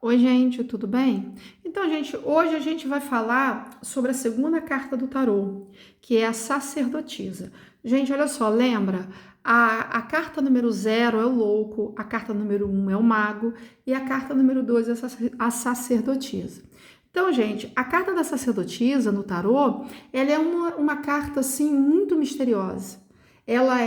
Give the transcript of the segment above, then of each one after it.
Oi, gente, tudo bem? Então, gente, hoje a gente vai falar sobre a segunda carta do tarô, que é a sacerdotisa. Gente, olha só, lembra? A carta número 0 é o louco, a carta número 1 é o mago e a carta número 2 é a sacerdotisa. Então, gente, a carta da sacerdotisa no tarô, ela é uma carta, assim, muito misteriosa. Ela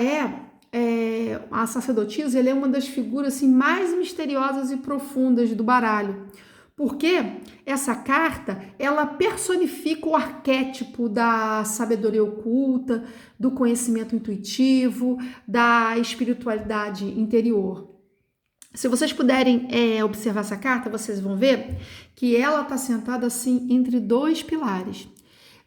a sacerdotisa, ele é uma das figuras assim, mais misteriosas e profundas do baralho, porque essa carta ela personifica o arquétipo da sabedoria oculta, do conhecimento intuitivo, da espiritualidade interior. Se vocês puderem observar essa carta, vocês vão ver que ela está sentada assim entre dois pilares.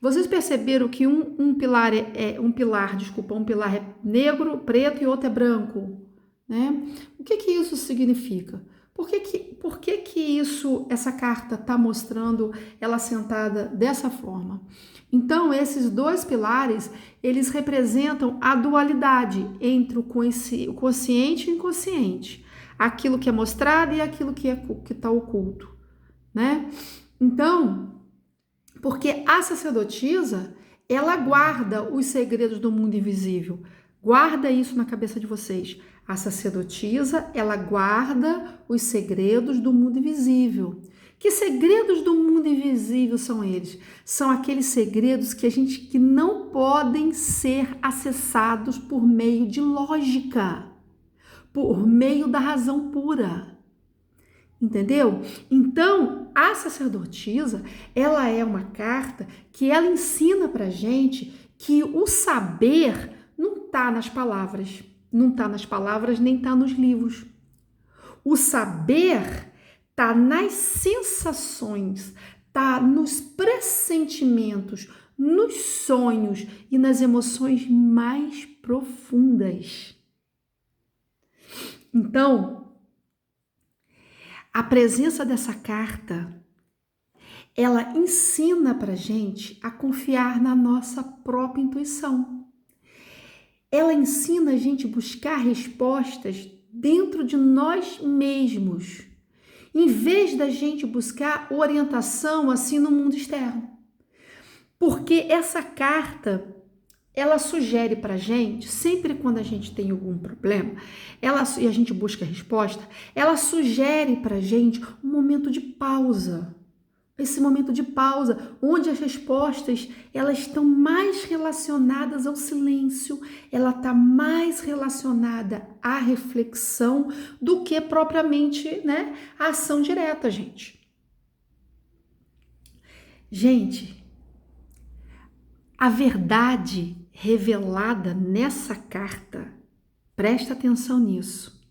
Vocês perceberam que um pilar um pilar é negro, preto e outro é branco, né? O que isso significa? Por que essa carta está mostrando ela sentada dessa forma? Então, esses dois pilares, eles representam a dualidade entre o consciente e o inconsciente, aquilo que é mostrado e aquilo que está oculto, né? Então, porque a sacerdotisa, ela guarda os segredos do mundo invisível. Guarda isso na cabeça de vocês. A sacerdotisa, ela guarda os segredos do mundo invisível. Que segredos do mundo invisível são eles? São aqueles segredos que não podem ser acessados por meio de lógica, por meio da razão pura. Entendeu? Então, a sacerdotisa, ela é uma carta que ela ensina pra gente que o saber não tá nas palavras, não tá nas palavras nem tá nos livros. O saber tá nas sensações, tá nos pressentimentos, nos sonhos e nas emoções mais profundas. Então, a presença dessa carta, ela ensina pra gente a confiar na nossa própria intuição. Ela ensina a gente a buscar respostas dentro de nós mesmos, em vez da gente buscar orientação assim no mundo externo. Porque essa carta, ela sugere pra gente, sempre quando a gente tem algum problema, e a gente busca resposta, ela sugere pra gente um momento de pausa. Esse momento de pausa, onde as respostas elas estão mais relacionadas ao silêncio, ela está mais relacionada à reflexão do que propriamente, né, a ação direta, gente. Gente, a verdade revelada nessa carta, presta atenção nisso,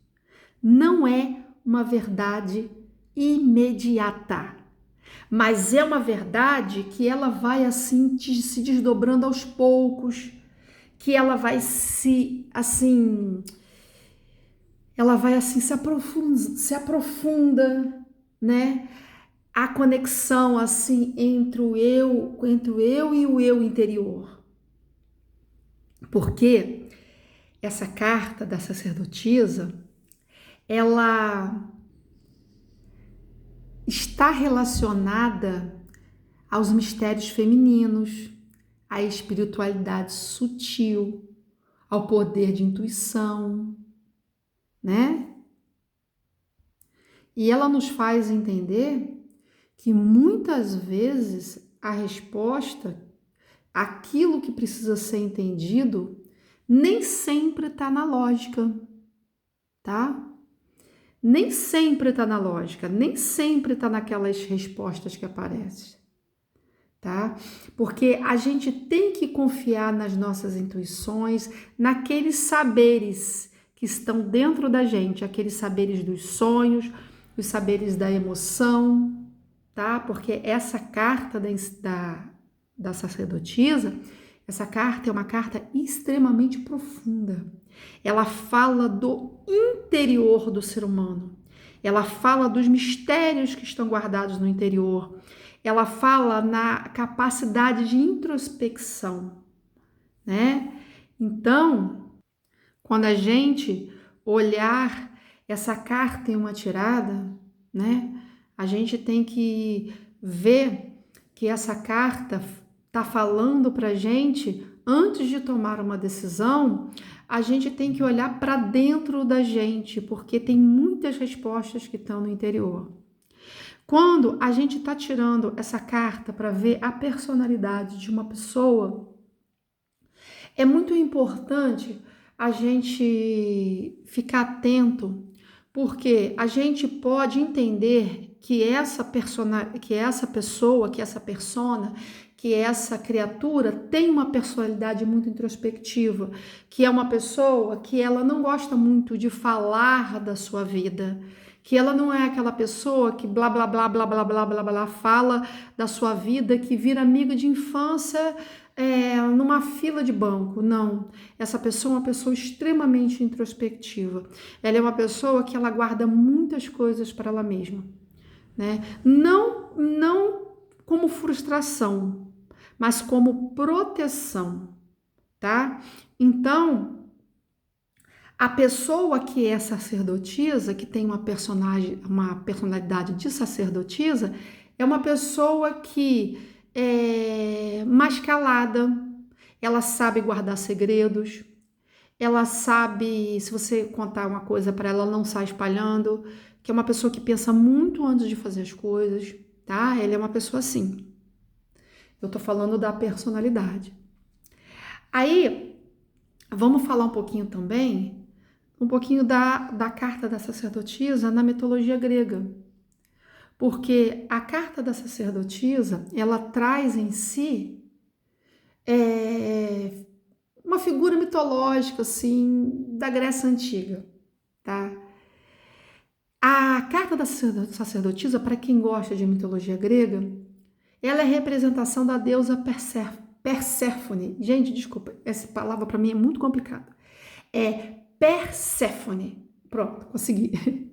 não é uma verdade imediata. Mas é uma verdade que ela vai assim se desdobrando aos poucos, que ela vai se aprofunda, né? A conexão assim entre o eu e o eu interior. Porque essa carta da sacerdotisa, ela está relacionada aos mistérios femininos, à espiritualidade sutil, ao poder de intuição, né? E ela nos faz entender que muitas vezes a resposta, aquilo que precisa ser entendido, nem sempre está na lógica, tá? Nem sempre está na lógica, nem sempre está naquelas respostas que aparecem, tá? Porque a gente tem que confiar nas nossas intuições, naqueles saberes que estão dentro da gente, aqueles saberes dos sonhos, os saberes da emoção, tá? Porque essa carta da sacerdotisa, essa carta é uma carta extremamente profunda. Ela fala do interior do ser humano. Ela fala dos mistérios que estão guardados no interior. Ela fala na capacidade de introspecção, né? Então, quando a gente olhar essa carta em uma tirada, né? A gente tem que ver que essa carta está falando para a gente, antes de tomar uma decisão, a gente tem que olhar para dentro da gente, porque tem muitas respostas que estão no interior. Quando a gente está tirando essa carta para ver a personalidade de uma pessoa, é muito importante a gente ficar atento, porque a gente pode entender que essa persona, que essa pessoa, que essa persona, que essa criatura tem uma personalidade muito introspectiva, que é uma pessoa que ela não gosta muito de falar da sua vida, que ela não é aquela pessoa que blá blá blá blá blá blá blá blá fala da sua vida, que vira amigo de infância numa fila de banco. Não, essa pessoa é uma pessoa extremamente introspectiva. Ela é uma pessoa que ela guarda muitas coisas para ela mesma, né? Não como frustração, mas como proteção, tá? Então, a pessoa que é sacerdotisa, que tem uma personalidade de sacerdotisa, é uma pessoa que é mais calada, ela sabe guardar segredos, ela sabe, se você contar uma coisa para ela, não sai espalhando, que é uma pessoa que pensa muito antes de fazer as coisas, tá? Ela é uma pessoa assim. Eu tô falando da personalidade. Aí, vamos falar um pouquinho também, um pouquinho da carta da sacerdotisa na mitologia grega. Porque a carta da sacerdotisa, ela traz em si uma figura mitológica, assim, da Grécia Antiga, tá? A carta da sacerdotisa, para quem gosta de mitologia grega, ela é representação da deusa Perséfone. Gente, desculpa, essa palavra para mim é muito complicada. É Perséfone. Pronto, consegui.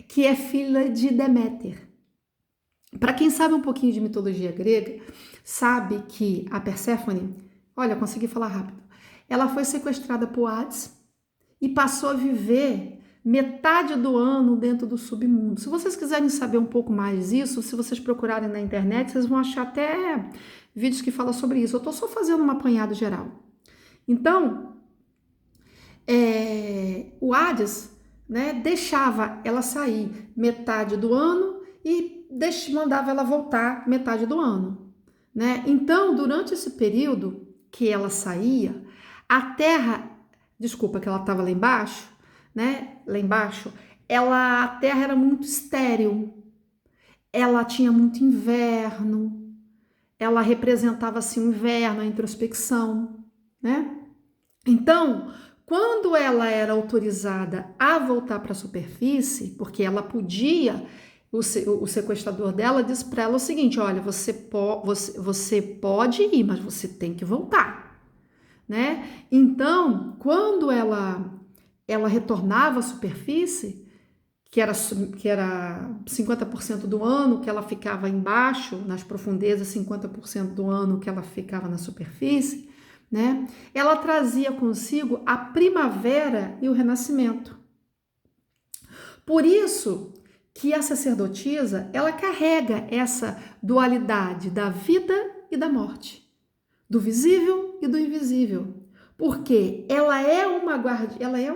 Que é filha de Deméter. Para quem sabe um pouquinho de mitologia grega, sabe que a Perséfone, olha, eu consegui falar rápido, ela foi sequestrada por Hades e passou a viver metade do ano dentro do submundo. Se vocês quiserem saber um pouco mais disso, se vocês procurarem na internet, vocês vão achar até vídeos que falam sobre isso. Eu estou só fazendo um apanhado geral. Então, o Hades, né, deixava ela sair metade do ano e mandava ela voltar metade do ano, né? Então, durante esse período que ela saía, a terra, desculpa, que ela estava lá embaixo, né? Lá embaixo, a terra era muito estéril, ela tinha muito inverno, ela representava assim o inverno, a introspecção, né? Então, quando ela era autorizada a voltar para a superfície, porque ela podia, o sequestrador dela disse para ela o seguinte: olha, você pode ir, mas você tem que voltar, né? Então, quando ela retornava à superfície, que era 50% do ano que ela ficava embaixo, nas profundezas, 50% do ano que ela ficava na superfície, né? Ela trazia consigo a primavera e o renascimento. Por isso que a sacerdotisa, ela carrega essa dualidade da vida e da morte, do visível e do invisível, porque ela é uma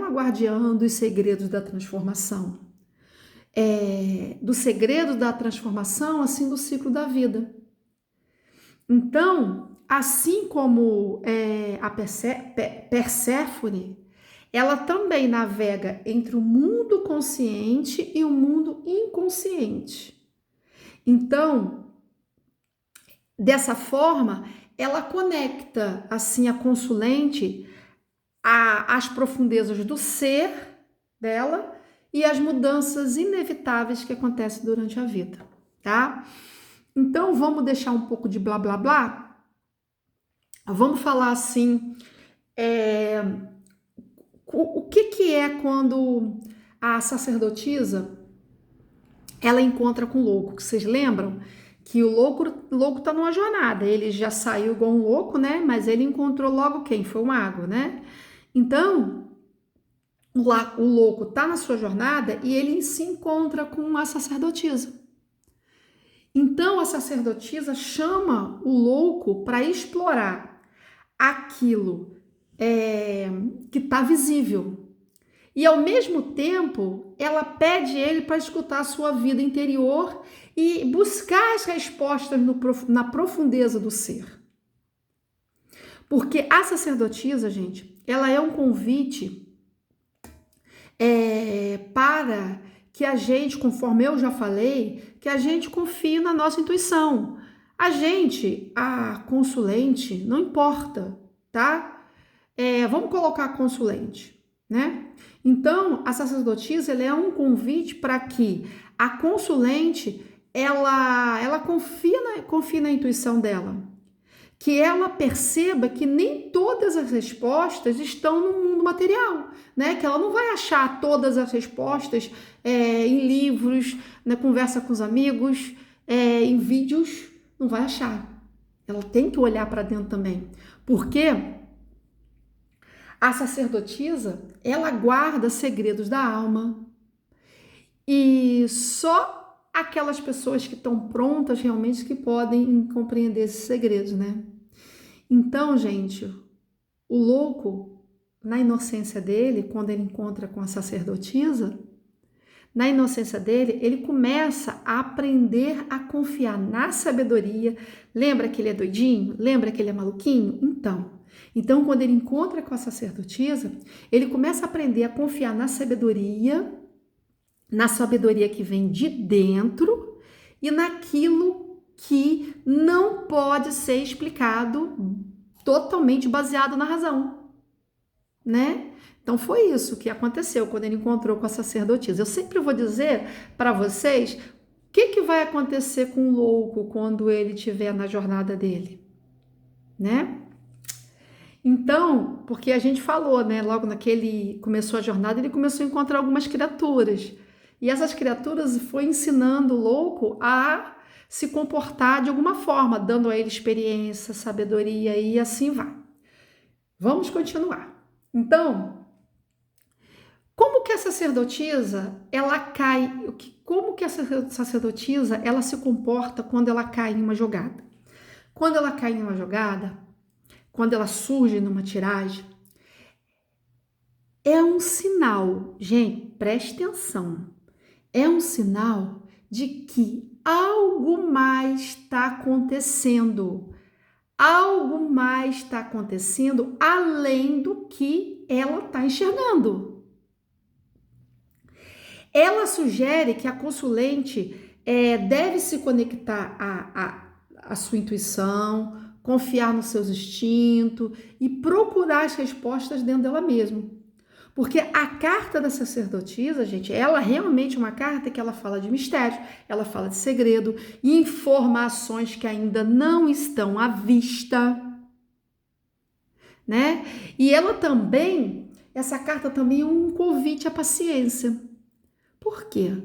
guardiã dos segredos da transformação, do segredo da transformação, assim, do ciclo da vida. Então, assim como a Perséfone, ela também navega entre o mundo consciente e o mundo inconsciente. Então, dessa forma, ela conecta assim a consulente às profundezas do ser dela e às mudanças inevitáveis que acontecem durante a vida, tá? Então, vamos deixar um pouco de blá blá blá. Vamos falar assim, o que é quando a sacerdotisa ela encontra com o louco? Vocês lembram que o louco tá numa jornada, ele já saiu igual um louco, né? Mas ele encontrou logo quem? Foi o mago, né? Então, o louco está na sua jornada e ele se encontra com a sacerdotisa. Então a sacerdotisa chama o louco para explorar aquilo que está visível. E ao mesmo tempo, ela pede ele para escutar a sua vida interior e buscar as respostas na profundeza do ser. Porque a sacerdotisa, gente, ela é um convite para que a gente, conforme eu já falei, que a gente confie na nossa intuição. A consulente, não importa, tá? Vamos colocar a consulente, né? Então, a sacerdotisa, ela é um convite para que a consulente, ela confie na intuição dela. Que ela perceba que nem todas as respostas estão no mundo material, né? Que ela não vai achar todas as respostas em livros, na conversa com os amigos, em vídeos, não vai achar. Ela tem que olhar para dentro também, porque a sacerdotisa, ela guarda segredos da alma e só aquelas pessoas que estão prontas realmente que podem compreender esses segredos, né? Então, gente, o louco, na inocência dele, quando ele encontra com a sacerdotisa, na inocência dele, ele começa a aprender a confiar na sabedoria. Lembra que ele é doidinho? Lembra que ele é maluquinho? Então, quando ele encontra com a sacerdotisa, ele começa a aprender a confiar na sabedoria que vem de dentro e naquilo que não pode ser explicado totalmente baseado na razão, né? Então foi isso que aconteceu quando ele encontrou com a sacerdotisa. Eu sempre vou dizer para vocês o que vai acontecer com o louco quando ele estiver na jornada dele, né? Então, porque a gente falou, né? Logo naquele começou a jornada, ele começou a encontrar algumas criaturas. E essas criaturas foi ensinando o louco a se comportar de alguma forma, dando a ele experiência, sabedoria e assim vai. Vamos continuar. Então, como que a sacerdotisa, ela cai, como que a sacerdotisa, ela se comporta quando ela cai em uma jogada? Quando ela cai em uma jogada, quando ela surge numa tiragem, é um sinal, gente, preste atenção, é um sinal de que algo mais está acontecendo. Algo mais está acontecendo além do que ela está enxergando. Ela sugere que a consulente deve se conectar à sua intuição, confiar nos seus instintos e procurar as respostas dentro dela mesma. Porque a carta da sacerdotisa, gente, ela realmente é uma carta que ela fala de mistério, ela fala de segredo, informações que ainda não estão à vista, né? E ela também, essa carta também é um convite à paciência. Por quê?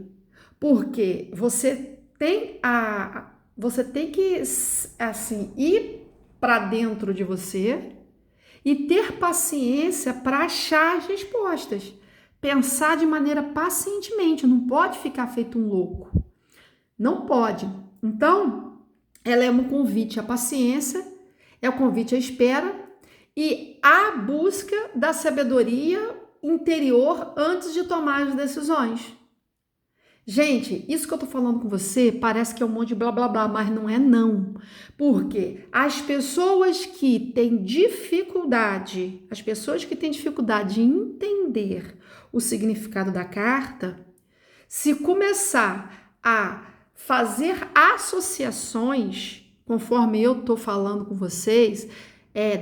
Porque você tem que, assim, ir para dentro de você e ter paciência para achar as respostas. Pensar de maneira pacientemente, não pode ficar feito um louco. Não pode. Então, ela é um convite à paciência, é um convite à espera e à busca da sabedoria interior antes de tomar as decisões. Gente, isso que eu tô falando com você parece que é um monte de blá blá blá, mas não é não. Porque as pessoas que têm dificuldade em entender o significado da carta, se começar a fazer associações, conforme eu tô falando com vocês,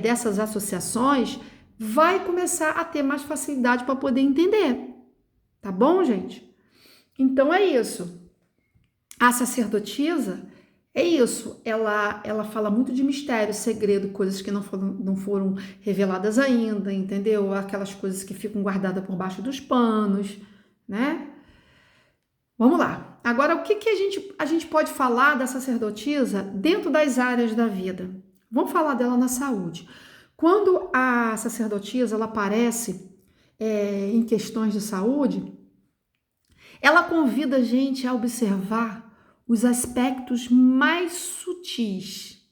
dessas associações, vai começar a ter mais facilidade para poder entender. Tá bom, gente? Então é isso. A sacerdotisa é isso. Ela fala muito de mistério, segredo, coisas que não foram reveladas ainda, entendeu? Aquelas coisas que ficam guardadas por baixo dos panos, né? Vamos lá. Agora, o que a gente pode falar da sacerdotisa dentro das áreas da vida? Vamos falar dela na saúde. Quando a sacerdotisa ela aparece em questões de saúde, ela convida a gente a observar os aspectos mais sutis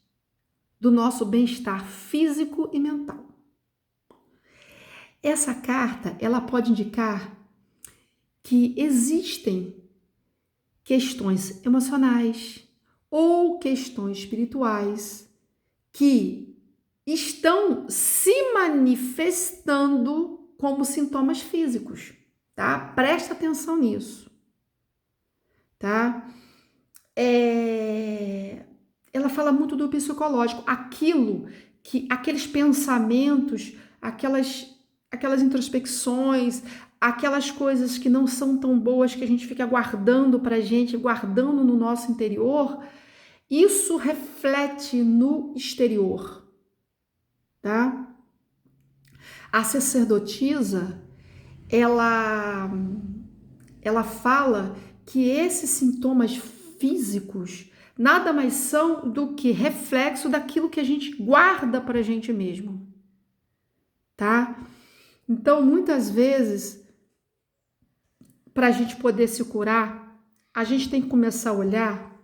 do nosso bem-estar físico e mental. Essa carta, ela pode indicar que existem questões emocionais ou questões espirituais que estão se manifestando como sintomas físicos, tá? Presta atenção nisso, tá? Ela fala muito do psicológico, aqueles pensamentos, aquelas introspecções, aquelas coisas que não são tão boas que a gente fica guardando pra gente, guardando no nosso interior, isso reflete no exterior, tá? A sacerdotisa, ela fala que esses sintomas físicos nada mais são do que reflexo daquilo que a gente guarda pra gente mesmo, tá? Então, muitas vezes, para a gente poder se curar, a gente tem que começar a olhar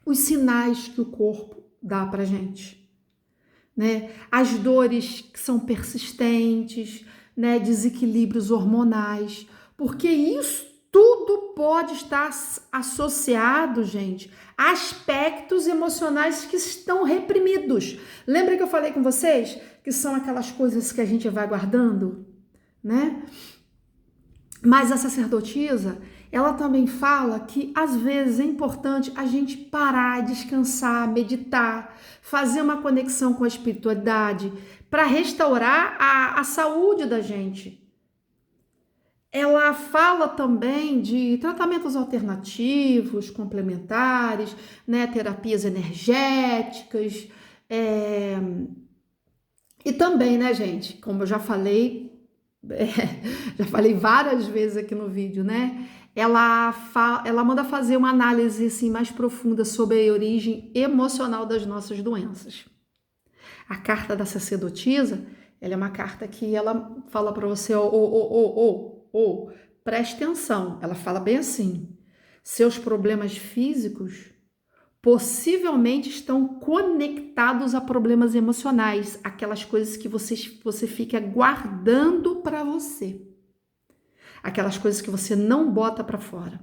os sinais que o corpo dá pra gente, né? As dores que são persistentes, né? Desequilíbrios hormonais, porque isso tudo pode estar associado, gente, a aspectos emocionais que estão reprimidos. Lembra que eu falei com vocês que são aquelas coisas que a gente vai guardando, né? Mas a sacerdotisa, ela também fala que às vezes é importante a gente parar, descansar, meditar, fazer uma conexão com a espiritualidade para restaurar a saúde da gente. Ela fala também de tratamentos alternativos, complementares, né, terapias energéticas, e também, né, gente, como eu já falei várias vezes aqui no vídeo, né? Ela manda fazer uma análise assim, mais profunda sobre a origem emocional das nossas doenças. A carta da sacerdotisa, ela é uma carta que ela fala para você, preste atenção. Ela fala bem assim: seus problemas físicos possivelmente estão conectados a problemas emocionais, aquelas coisas que você fica guardando para você, aquelas coisas que você não bota para fora,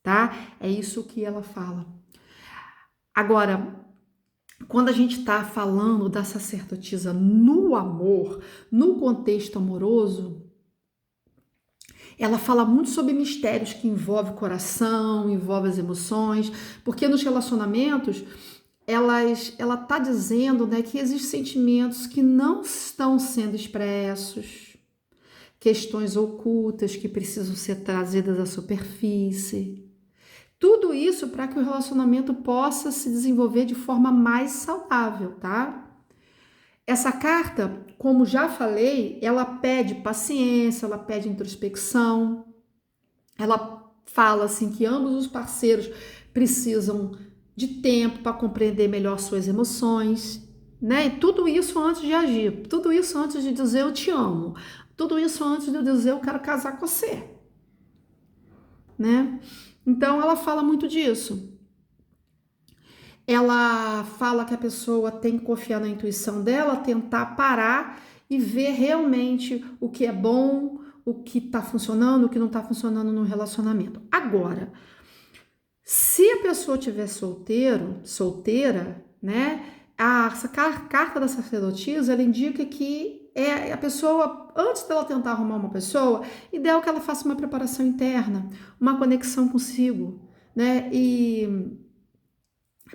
tá? É isso que ela fala. Agora, quando a gente está falando da sacerdotisa no amor, no contexto amoroso, ela fala muito sobre mistérios que envolvem o coração, envolvem as emoções, porque nos relacionamentos ela está dizendo, né, que existem sentimentos que não estão sendo expressos, questões ocultas que precisam ser trazidas à superfície. Tudo isso para que o relacionamento possa se desenvolver de forma mais saudável, tá? Essa carta, como já falei, ela pede paciência, ela pede introspecção, ela fala assim que ambos os parceiros precisam de tempo para compreender melhor suas emoções, né? E tudo isso antes de agir, tudo isso antes de dizer eu te amo, tudo isso antes de dizer eu quero casar com você, né? Então ela fala muito disso. Ela fala que a pessoa tem que confiar na intuição dela, tentar parar e ver realmente o que é bom, o que está funcionando, o que não está funcionando no relacionamento. Agora, se a pessoa estiver solteira, né? Essa carta da sacerdotisa, ela indica que a pessoa, antes dela tentar arrumar uma pessoa, ideal que ela faça uma preparação interna, uma conexão consigo, né? E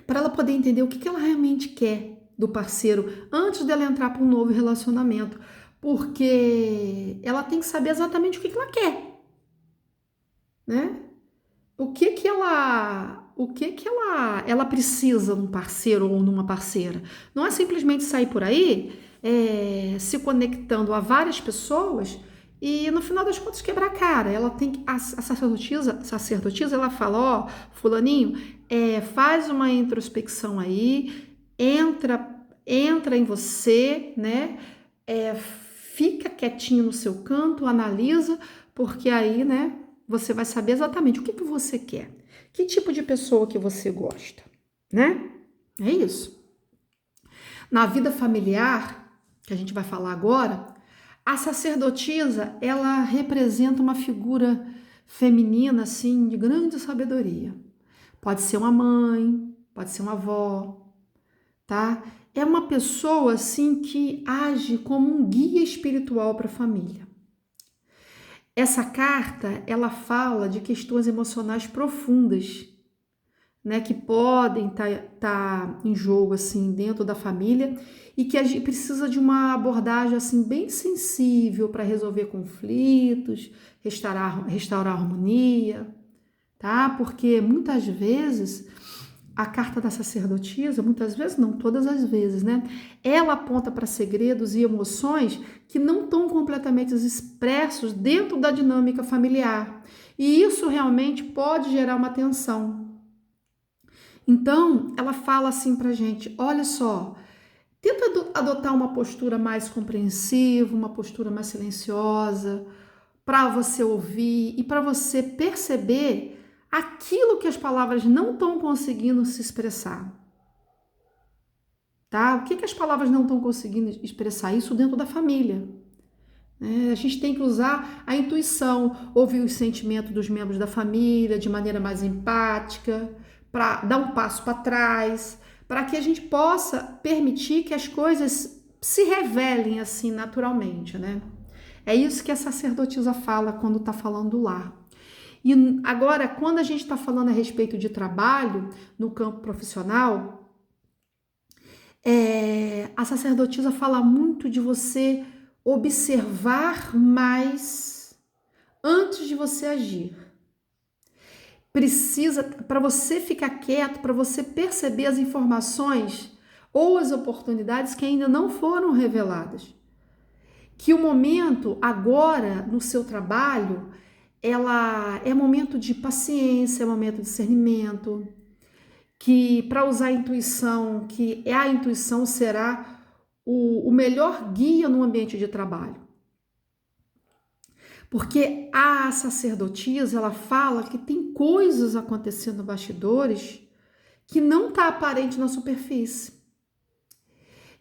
para ela poder entender o que ela realmente quer do parceiro antes dela entrar para um novo relacionamento, porque ela tem que saber exatamente o que ela quer, né? O que ela precisa num parceiro ou numa parceira. Não é simplesmente sair por aí se conectando a várias pessoas e no final das contas quebrar a cara. Ela tem que, a sacerdotisa, ela fala, fulaninho, faz uma introspecção aí, entra em você, né? fica quietinho no seu canto, analisa, porque aí, né, você vai saber exatamente o que você quer, que tipo de pessoa que você gosta, né? É isso. Na vida familiar, que a gente vai falar agora, a sacerdotisa, ela representa uma figura feminina, assim, de grande sabedoria. Pode ser uma mãe, pode ser uma avó, tá? É uma pessoa, assim, que age como um guia espiritual para a família. Essa carta, ela fala de questões emocionais profundas, né, que podem tá em jogo, assim, dentro da família e que a gente precisa de uma abordagem, assim, bem sensível para resolver conflitos, restaurar a harmonia, tá? Porque muitas vezes a carta da sacerdotisa, muitas vezes não, todas as vezes, né? Ela aponta para segredos e emoções que não estão completamente expressos dentro da dinâmica familiar. E isso realmente pode gerar uma tensão. Então, ela fala assim pra gente, olha só, tenta adotar uma postura mais compreensiva, uma postura mais silenciosa, para você ouvir e para você perceber aquilo que as palavras não estão conseguindo se expressar. Tá? O que as palavras não estão conseguindo expressar? Isso dentro da família. A gente tem que usar a intuição, ouvir os sentimentos dos membros da família de maneira mais empática, para dar um passo para trás, para que a gente possa permitir que as coisas se revelem assim naturalmente, né? É isso que a sacerdotisa fala quando está falando do lar. E agora, quando a gente está falando a respeito de trabalho no campo profissional, a sacerdotisa fala muito de você observar mais antes de você agir. Precisa, para você ficar quieto, para você perceber as informações ou as oportunidades que ainda não foram reveladas. Que o momento agora no seu trabalho, ela é momento de paciência, é momento de discernimento, que para usar a intuição, que a intuição será o melhor guia no ambiente de trabalho. Porque a sacerdotisa, ela fala que tem coisas acontecendo nos bastidores que não está aparente na superfície.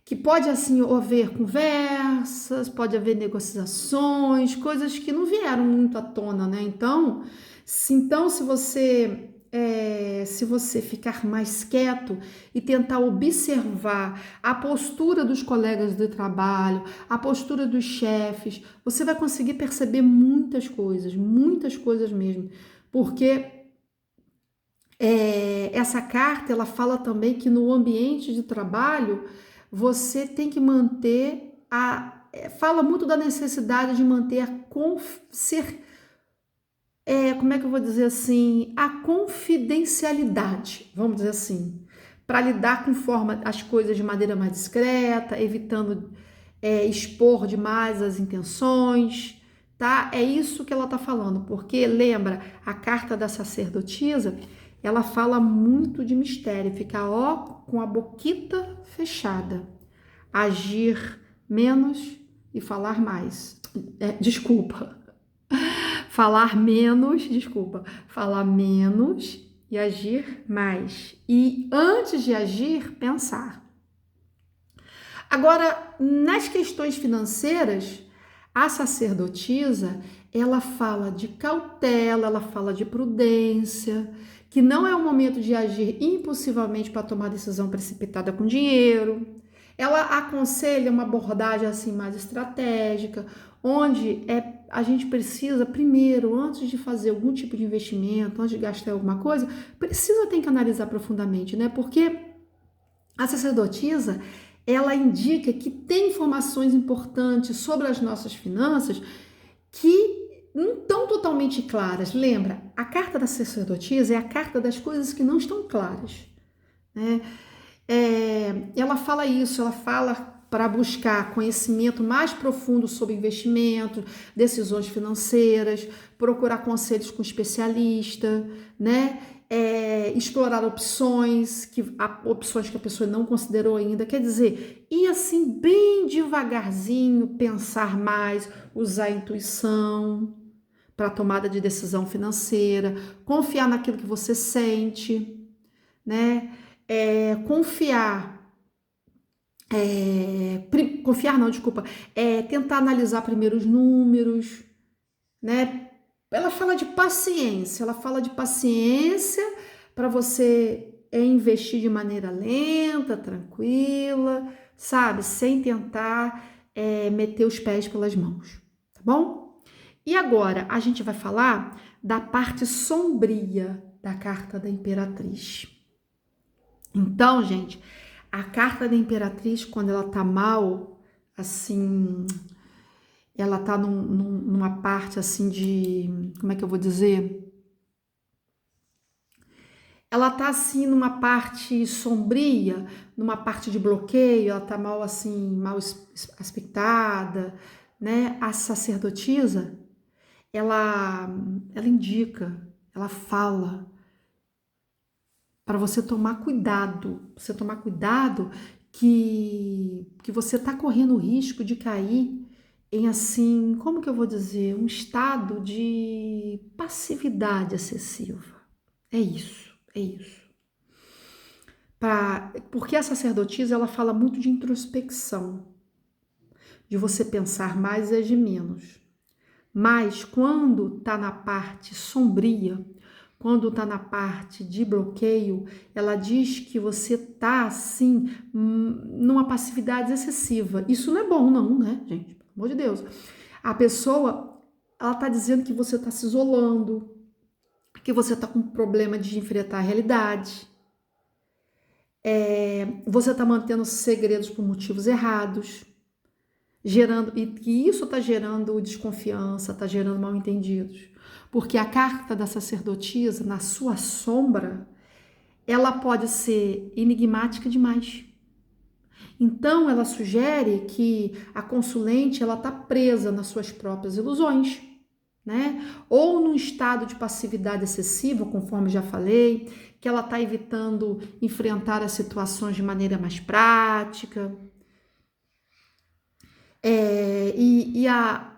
Que pode, assim, haver conversas, pode haver negociações, coisas que não vieram muito à tona, né? Então, se você ficar mais quieto e tentar observar a postura dos colegas de trabalho, a postura dos chefes, você vai conseguir perceber muitas coisas mesmo, porque essa carta, ela fala também que no ambiente de trabalho você tem que manter fala muito da necessidade de manter como é que eu vou dizer assim, a confidencialidade, vamos dizer assim, para lidar com as coisas de maneira mais discreta, evitando expor demais as intenções, tá? É isso que ela tá falando, porque lembra, a carta da sacerdotisa, ela fala muito de mistério, ficar com a boquita fechada, agir menos e falar mais. Falar menos e agir mais. E antes de agir, pensar. Agora, nas questões financeiras, a sacerdotisa, ela fala de cautela, ela fala de prudência, que não é o momento de agir impulsivamente para tomar decisão precipitada com dinheiro. Ela aconselha uma abordagem assim mais estratégica, onde a gente precisa primeiro, antes de fazer algum tipo de investimento, antes de gastar alguma coisa, tem que analisar profundamente, né? Porque a sacerdotisa, ela indica que tem informações importantes sobre as nossas finanças que não estão totalmente claras. Lembra, a carta da sacerdotisa é a carta das coisas que não estão claras, né? Ela fala isso, ela fala para buscar conhecimento mais profundo sobre investimento, decisões financeiras, procurar conselhos com especialista, né? explorar opções que a pessoa não considerou ainda. Quer dizer, ir assim bem devagarzinho, pensar mais, usar a intuição para a tomada de decisão financeira, confiar naquilo que você sente, né? Confiar não, desculpa, tentar analisar primeiro os números, né? Ela fala de paciência, para você investir de maneira lenta, tranquila, sabe? Sem tentar meter os pés pelas mãos, tá bom? E agora a gente vai falar da parte sombria da carta da Imperatriz. Então, gente, a carta da Imperatriz, quando ela tá mal, assim, ela tá numa parte assim de, como é que eu vou dizer? Ela tá assim numa parte sombria, numa parte de bloqueio, ela tá mal assim, mal aspectada, né? A sacerdotisa, ela indica, ela fala para você tomar cuidado, que você tá correndo o risco de cair em assim, como que eu vou dizer, um estado de passividade excessiva. É isso, é isso. Porque a sacerdotisa, ela fala muito de introspecção, de você pensar mais e agir menos. Mas quando tá na parte sombria, quando tá na parte de bloqueio, ela diz que você tá assim, numa passividade excessiva. Isso não é bom não, né, gente? Pelo amor de Deus. A pessoa, ela tá dizendo que você tá se isolando, que você tá com problema de enfrentar a realidade. Você tá mantendo segredos por motivos errados, e que isso está gerando desconfiança, está gerando mal-entendidos. Porque a carta da sacerdotisa, na sua sombra, ela pode ser enigmática demais. Então, ela sugere que a consulente ela está presa nas suas próprias ilusões, né? Ou num estado de passividade excessiva, conforme já falei, que ela está evitando enfrentar as situações de maneira mais prática.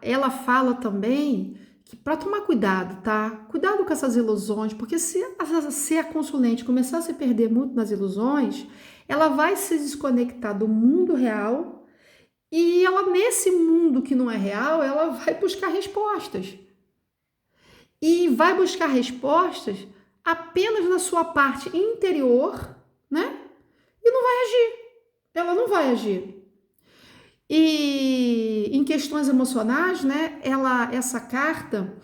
Ela fala também que para tomar cuidado, tá? Cuidado com essas ilusões, porque se a consulente começar a se perder muito nas ilusões, ela vai se desconectar do mundo real e ela, nesse mundo que não é real, ela vai buscar respostas. E vai buscar respostas apenas na sua parte interior, né? E não vai agir. Ela não vai agir. E em questões emocionais, né, essa carta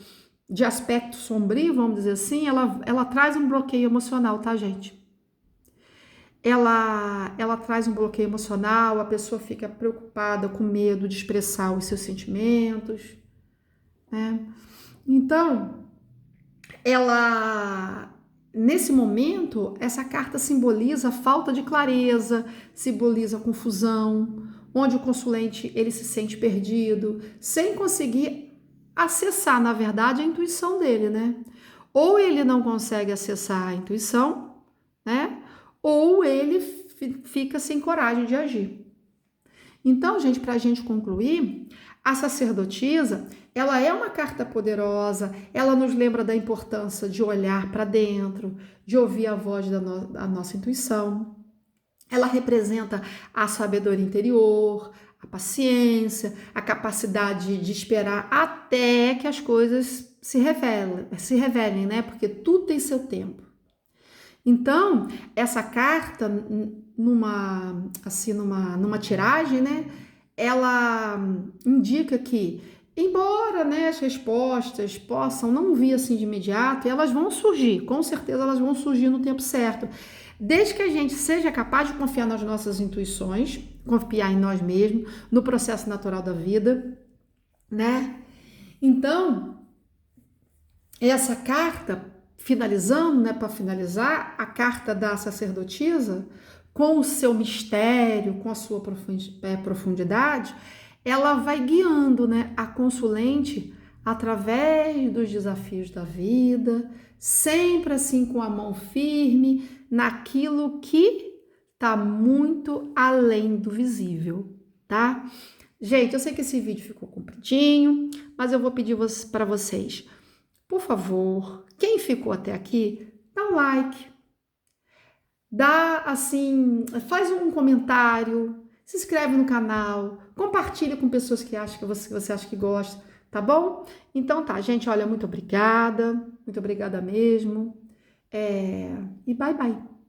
de aspecto sombrio, vamos dizer assim, ela traz um bloqueio emocional, tá, gente? Ela traz um bloqueio emocional, a pessoa fica preocupada, com medo de expressar os seus sentimentos, né? Então, nesse momento, essa carta simboliza falta de clareza, simboliza confusão, onde o consulente ele se sente perdido, sem conseguir acessar, na verdade, a intuição dele, né? Ou ele não consegue acessar a intuição, né? Ou ele fica sem coragem de agir. Então, gente, para a gente concluir, a sacerdotisa, ela é uma carta poderosa, ela nos lembra da importância de olhar para dentro, de ouvir a voz da nossa intuição. Ela representa a sabedoria interior, a paciência, a capacidade de esperar até que as coisas se revelem, né? Porque tudo tem seu tempo. Então, essa carta, numa tiragem, né? Ela indica que, embora, né, as respostas possam não vir assim de imediato, elas vão surgir, com certeza elas vão surgir no tempo certo. Desde que a gente seja capaz de confiar nas nossas intuições, confiar em nós mesmos, no processo natural da vida, né? Então, essa carta, finalizando, né, para finalizar, a carta da sacerdotisa, com o seu mistério, com a sua profundidade, ela vai guiando, né, a consulente através dos desafios da vida, sempre assim com a mão firme naquilo que tá muito além do visível, tá? Gente, eu sei que esse vídeo ficou compridinho, mas eu vou pedir para vocês, por favor, quem ficou até aqui, dá um like, dá assim, faz um comentário, se inscreve no canal, compartilha com pessoas que acham que você acha que gosta, tá bom? Então tá, gente, olha, muito obrigada mesmo. E bye bye.